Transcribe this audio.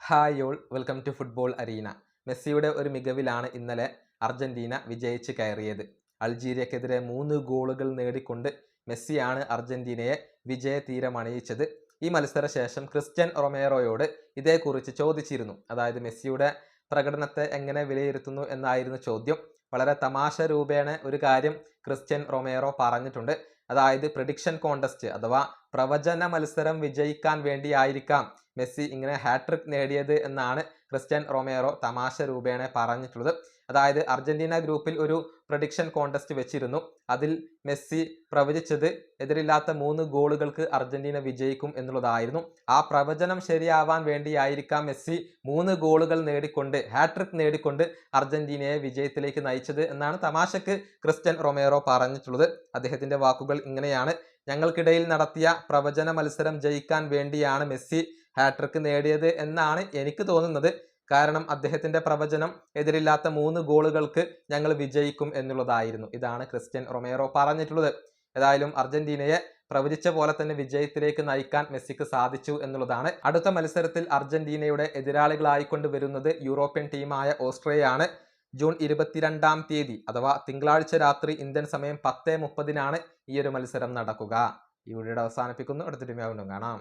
Hi all, welcome to football arena. മെസ്സിയുടെ ഒരു മികവിലാണ് ഇന്നലെ അർജന്റീന വിജയിച്ച് കയറിയത്. അൾജീരിയക്കെതിരെ 3 ഗോളുകൾ നേടിക്കൊണ്ട് മെസ്സിയാണ് അർജന്റീനയെ വിജയ തീരമണിയിച്ചത്. ഈ മത്സരശേഷം ക്രിസ്ത്യൻ റൊമേറോയോട് ഇതേക്കുറിച്ച് ചോദിച്ചിരുന്നു. അതായത് മെസ്സിയുടെ പ്രകടനത്തെ എങ്ങനെ വിലയിരുത്തുന്നു എന്നായിരുന്നു ചോദ്യം. വളരെ തമാശ രൂപേണ ഒരു കാര്യം ക്രിസ്ത്യൻ റൊമേറോ പറഞ്ഞിട്ടുണ്ട്. അതായത് പ്രെഡിക്ഷൻ കോൺടെസ്റ്റ് അഥവാ പ്രവചന മത്സരം വിജയിക്കാൻ വേണ്ടിയായിരിക്കാം മെസ്സി ഇങ്ങനെ ഹാട്രിക് നേടിയത് എന്നാണ് ക്രിസ്ത്യൻ റൊമേറോ തമാശ രൂപേണ പറഞ്ഞിട്ടുള്ളത്. അതായത് അർജന്റീന ഗ്രൂപ്പിൽ ഒരു പ്രഡിക്ഷൻ കോൺടെസ്റ്റ് വെച്ചിരുന്നു. അതിൽ മെസ്സി പ്രവചിച്ചത് എതിരില്ലാത്ത 3 ഗോളുകൾക്ക് അർജന്റീന വിജയിക്കും എന്നുള്ളതായിരുന്നു. ആ പ്രവചനം ശരിയാവാൻ വേണ്ടിയായിരിക്കാം മെസ്സി 3 ഗോളുകൾ നേടിക്കൊണ്ട് ഹാട്രിക് നേടിക്കൊണ്ട് അർജന്റീനയെ വിജയത്തിലേക്ക് നയിച്ചത് എന്നാണ് തമാശക്ക് ക്രിസ്ത്യൻ റൊമേറോ പറഞ്ഞിട്ടുള്ളത്. അദ്ദേഹത്തിന്റെ വാക്കുകൾ ഇങ്ങനെയാണ്: ഞങ്ങൾക്കിടയിൽ നടത്തിയ പ്രവചന മത്സരം ജയിക്കാൻ വേണ്ടിയാണ് മെസ്സി ഹാട്രിക് നേടിയത് എന്നാണ് എനിക്ക് തോന്നുന്നത്. കാരണം അദ്ദേഹത്തിന്റെ പ്രവചനം എതിരില്ലാത്ത 3 ഗോളുകൾക്ക് ഞങ്ങൾ വിജയിക്കും എന്നുള്ളതായിരുന്നു. ഇതാണ് ക്രിസ്ത്യൻ റൊമേറോ പറഞ്ഞിട്ടുള്ളത്. ഏതായാലും അർജന്റീനയെ പ്രവചിച്ച പോലെ തന്നെ വിജയത്തിലേക്ക് നയിക്കാൻ മെസ്സിക്ക് സാധിച്ചു എന്നുള്ളതാണ്. അടുത്ത മത്സരത്തിൽ അർജന്റീനയുടെ എതിരാളികളായിക്കൊണ്ട് വരുന്നത് യൂറോപ്യൻ ടീമായ ഓസ്ട്രിയയാണ്. ജൂൺ 22-ാം തീയതി അഥവാ തിങ്കളാഴ്ച രാത്രി ഇന്ത്യൻ സമയം 10:30-നാണ് ഈ ഒരു മത്സരം നടക്കുക. ഈ വീഡിയോ അവസാനിപ്പിക്കുന്നു. അടുത്ത ടീം വീണ്ടും കാണാം.